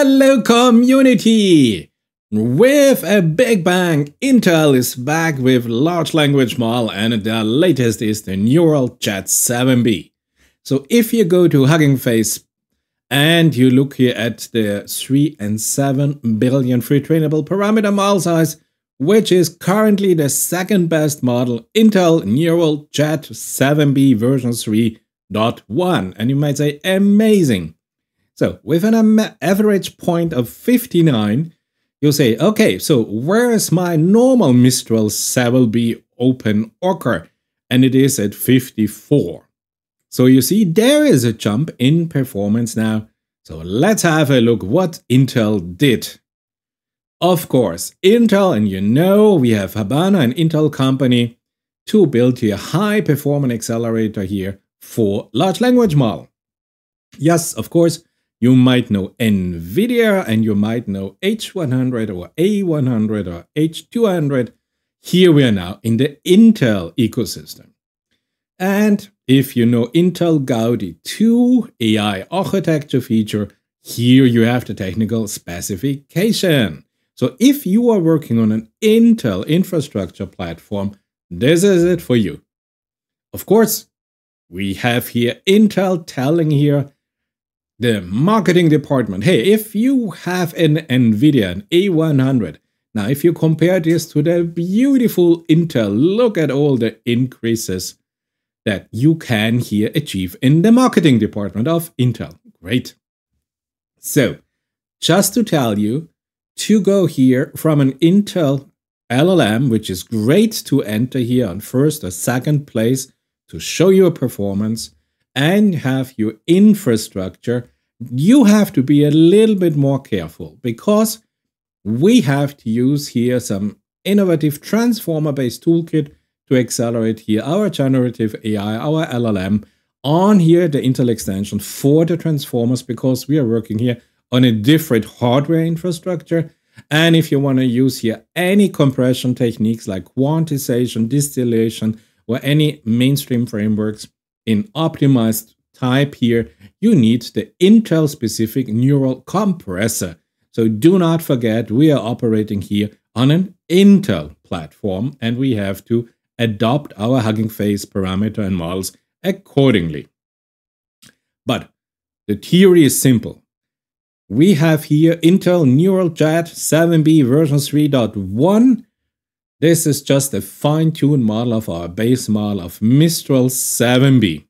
Hello community! With a big bang, Intel is back with large language model, and the latest is the Neural-chat-7b. So if you go to Hugging Face and you look here at the 3 and 7 billion free trainable parameter model size, which is currently the second best model, Intel Neural-chat-7b version 3.1. And you might say, amazing. So with an average point of 59, you'll say, okay, so where is my normal Mistral 7B open orca? And it is at 54. So you see, there is a jump in performance now. So let's have a look what Intel did. Of course, Intel, and you know, we have Habana, an Intel company, to build here a high performance accelerator here for large language model. Yes, of course, you might know NVIDIA and you might know H100 or A100 or H200. Here we are now in the Intel ecosystem. And if you know Intel Gaudi 2 AI architecture feature, here you have the technical specification. So if you are working on an Intel infrastructure platform, this is it for you. Of course, we have here Intel telling here the marketing department, hey, if you have an NVIDIA, an A100, now if you compare this to the beautiful Intel, look at all the increases that you can here achieve in the marketing department of Intel. Great. So, just to tell you, to go here from an Intel LLM, which is great to enter here on first or second place to show your performance, and have your infrastructure, you have to be a little bit more careful because we have to use here some innovative transformer-based toolkit to accelerate here our generative AI, our LLM, on here the Intel extension for the transformers, because we are working here on a different hardware infrastructure. And if you want to use here any compression techniques like quantization, distillation, or any mainstream frameworks in optimized type here, you need the Intel specific neural compressor. So do not forget, we are operating here on an Intel platform and we have to adopt our Hugging Face parameter and models accordingly. But the theory is simple. We have here Intel Neural-chat-7b version 3.1. This is just a fine-tuned model of our base model of Mistral 7b.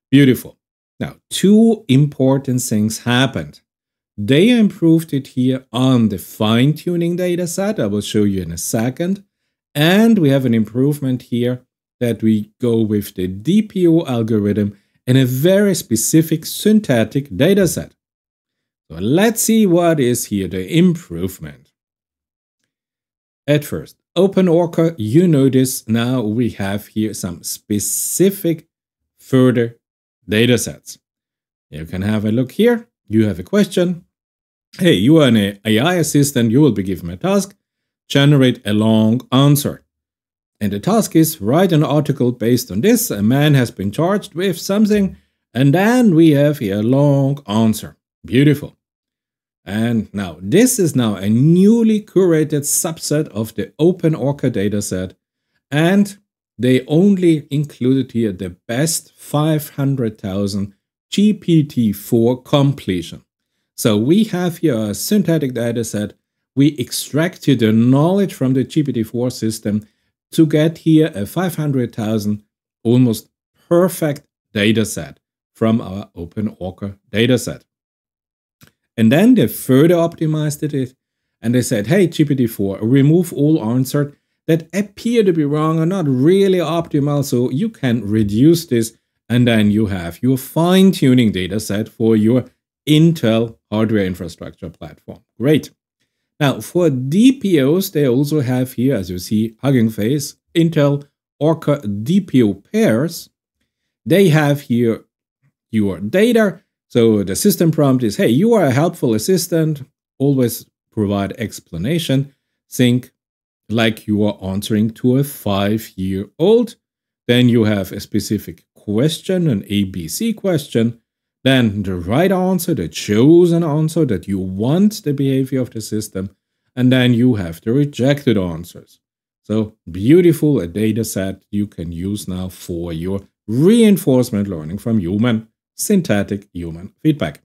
Beautiful. Now, two important things happened. They improved it here on the fine-tuning dataset. I will show you in a second. And we have an improvement here that we go with the DPO algorithm in a very specific synthetic dataset. So let's see what is here the improvement. At first, OpenOrca, you notice now we have here some specific further datasets. You can have a look here. You have a question. Hey, you are an AI assistant. You will be given a task. Generate a long answer. And the task is write an article based on this. A man has been charged with something. And then we have here a long answer. Beautiful. And now this is now a newly curated subset of the OpenOrca dataset. And they only included here the best 500,000 GPT-4 completion. So we have here a synthetic dataset. We extract here the knowledge from the GPT-4 system to get here a 500,000 almost perfect dataset from our OpenOrca dataset. And then they further optimized it and they said, hey, GPT-4, remove all answers that appear to be wrong or not really optimal, so you can reduce this, and then you have your fine-tuning dataset for your Intel hardware infrastructure platform. Great. Now, for DPOs, they also have here, as you see, Hugging Face, Intel Orca DPO pairs. They have here your data. So the system prompt is, hey, you are a helpful assistant. Always provide explanation. Think like you are answering to a 5-year-old. Then you have a specific question, an ABC question. then the right answer, the chosen answer that you want the behavior of the system, and then you have the rejected answers. So beautiful, a data set you can use now for your reinforcement learning from synthetic human feedback.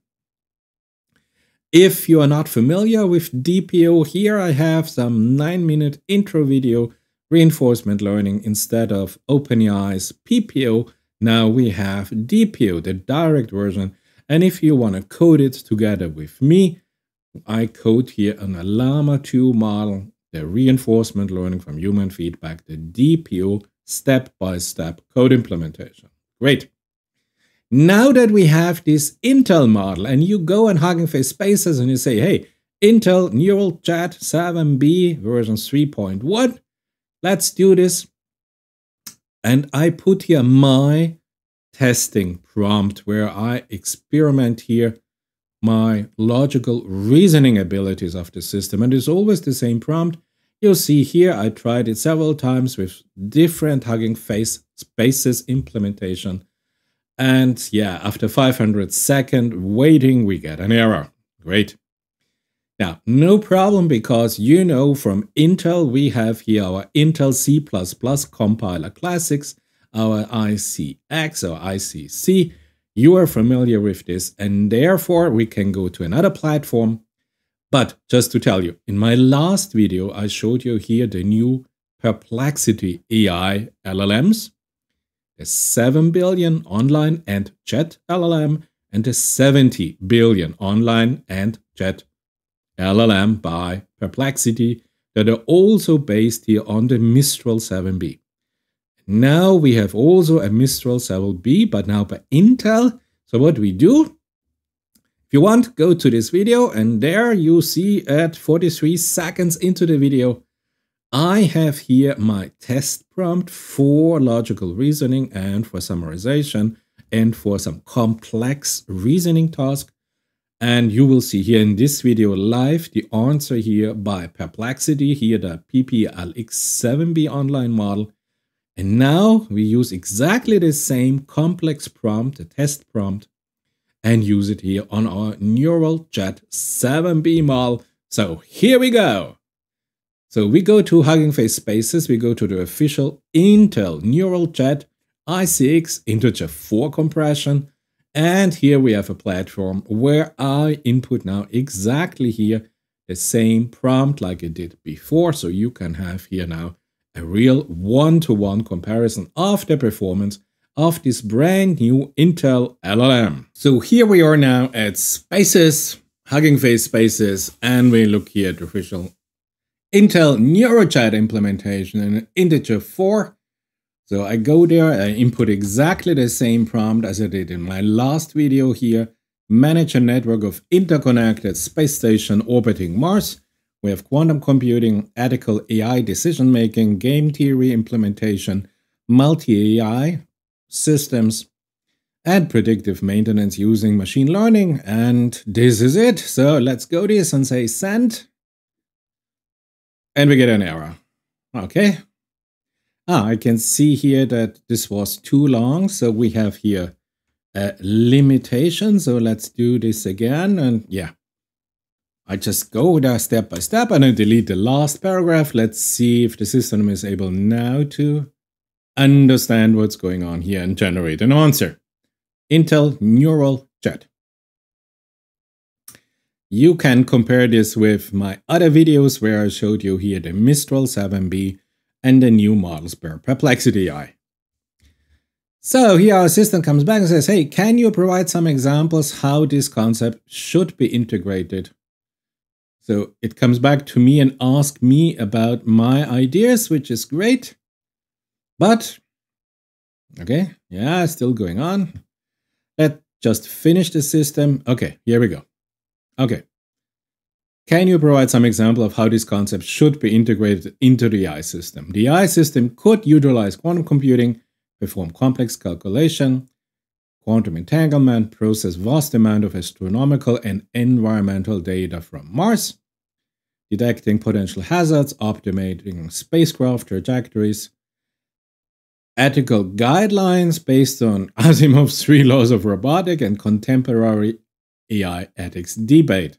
If you are not familiar with DPO, here I have some 9-minute intro video reinforcement learning instead of OpenAI's PPO. Now we have DPO, the direct version. And if you want to code it together with me, I code here an Llama 2 model, the reinforcement learning from human feedback, the DPO step-by-step code implementation. Great. Now that we have this Intel model and you go on Hugging Face Spaces and you say, hey, Intel Neural-chat-7b version 3.1, let's do this. And I put here my testing prompt where I experiment here my logical reasoning abilities of the system. And it's always the same prompt. You'll see here I tried it several times with different Hugging Face Spaces implementation. And yeah, after 500 seconds waiting, we get an error. Great. Now, no problem, because you know from Intel, we have here our Intel C++ compiler classics, our ICX or ICC. You are familiar with this, and therefore we can go to another platform. But just to tell you, in my last video, I showed you here the new Perplexity AI LLMs. The 7 billion online and chat LLM, and the 70 billion online and chat LLM by Perplexity that are also based here on the Mistral 7B. Now we have also a Mistral 7B, but now by Intel. So what we do, if you want, go to this video, and there you see at 43 seconds into the video, I have here my test prompt for logical reasoning and for summarization and for some complex reasoning task. And you will see here in this video live the answer here by Perplexity, here the PPLX-7B online model. And now we use exactly the same complex prompt, the test prompt, and use it here on our Neural-chat-7b model. So here we go. So we go to Hugging Face Spaces, we go to the official Intel Neural-chat ICX integer 4 compression, and here we have a platform where I input now exactly here the same prompt like I did before, so you can have here now a real one-to-one comparison of the performance of this brand new Intel LLM. So here we are now at Spaces, Hugging Face Spaces, and we look here at the official Intel NeuroChat implementation in integer 4. So I go there, I input exactly the same prompt as I did in my last video here. Manage a network of interconnected space station orbiting Mars. We have quantum computing, ethical AI decision-making, game theory implementation, multi-AI systems, and predictive maintenance using machine learning. And this is it. So let's go this and say send. And we get an error. Okay. I can see here that this was too long. So we have here a limitation. So let's do this again. And yeah, I just go there step by step and I delete the last paragraph. Let's see if the system is able now to understand what's going on here and generate an answer. Intel Neural Chat. You can compare this with my other videos where I showed you here the Mistral 7B and the new models per Perplexity AI. So here our system comes back and says, hey, can you provide some examples how this concept should be integrated? So it comes back to me and asks me about my ideas, which is great. But, okay, yeah, still going on. Let's just finish the system. Okay, here we go. Okay. Can you provide some example of how this concept should be integrated into the AI system? The AI system could utilize quantum computing, perform complex calculation, quantum entanglement, process vast amount of astronomical and environmental data from Mars, detecting potential hazards, optimizing spacecraft trajectories, ethical guidelines based on Asimov's 3 laws of robotics and contemporary AI ethics debate.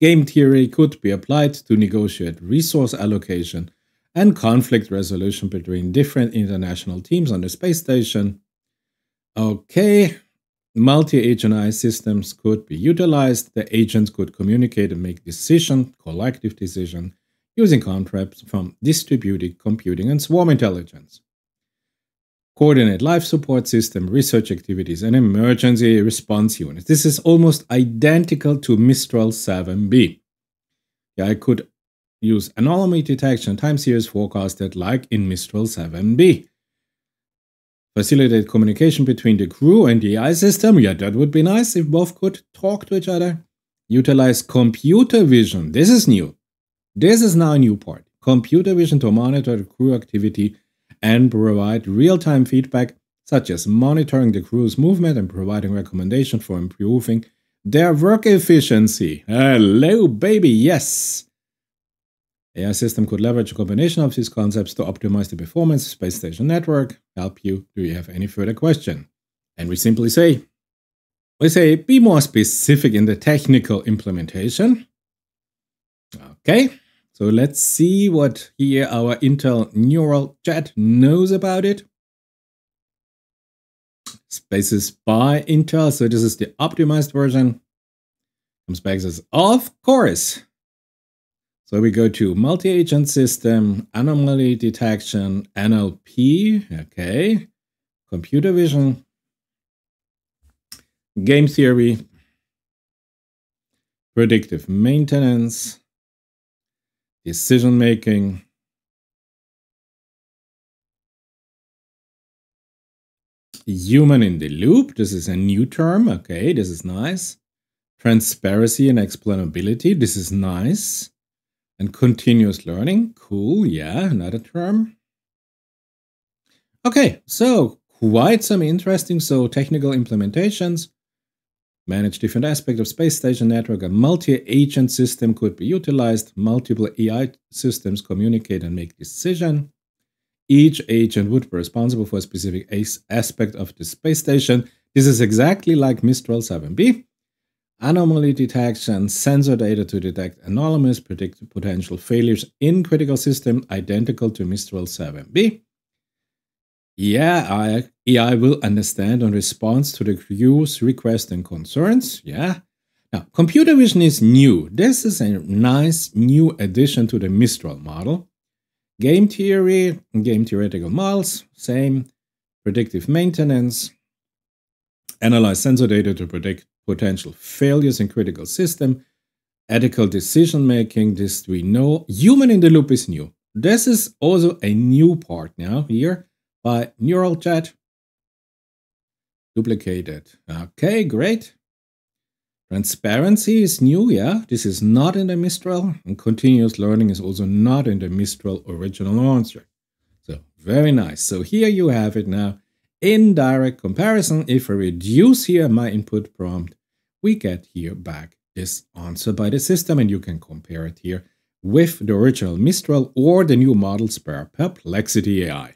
Game theory could be applied to negotiate resource allocation and conflict resolution between different international teams on the space station. Okay, multi-agent AI systems could be utilized. The agents could communicate and make collective decision, using concepts from distributed computing and swarm intelligence. Coordinate life support system, research activities, and emergency response units. This is almost identical to Mistral-7b. Yeah, I could use anomaly detection, time series forecasted like in Mistral-7b. Facilitate communication between the crew and the AI system. Yeah, that would be nice if both could talk to each other. Utilize computer vision. This is new. This is now a new part. Computer vision to monitor the crew activity and provide real-time feedback, such as monitoring the crew's movement and providing recommendations for improving their work efficiency. Hello, baby, yes! AI system could leverage a combination of these concepts to optimize the performance of the space station network. Help you. Do you have any further question? And we simply say, be more specific in the technical implementation. Okay. So let's see what here our Intel Neural Chat knows about it. Spaces by Intel. So this is the optimized version. Comes back as, of course. So we go to multi-agent system, anomaly detection, NLP, okay, computer vision, game theory, predictive maintenance, decision making, human in the loop. This is a new term. Okay, this is nice. Transparency and explainability. This is nice. And continuous learning. Cool. Yeah, another term. Okay, so quite some interesting technical implementations. Manage different aspects of space station network. A multi-agent system could be utilized. Multiple AI systems communicate and make decisions. Each agent would be responsible for a specific aspect of the space station. This is exactly like Mistral-7b. Anomaly detection, sensor data to detect anomalies, predict potential failures in critical system, identical to Mistral-7b. Yeah, AI will understand and respond to the crew's requests and concerns. Yeah. Now, computer vision is new. This is a nice new addition to the Mistral model. Game theory, game theoretical models, same. Predictive maintenance, analyze sensor data to predict potential failures in critical system. Ethical decision making, this we know. Human in the loop is new. This is also a new part now here by Neural-chat. Duplicated. Okay, great. Transparency is new, yeah. This is not in the Mistral, and continuous learning is also not in the Mistral original answer. So, very nice. So here you have it now. In direct comparison, if I reduce here my input prompt, we get here back this answer by the system, and you can compare it here with the original Mistral or the new models by Perplexity AI.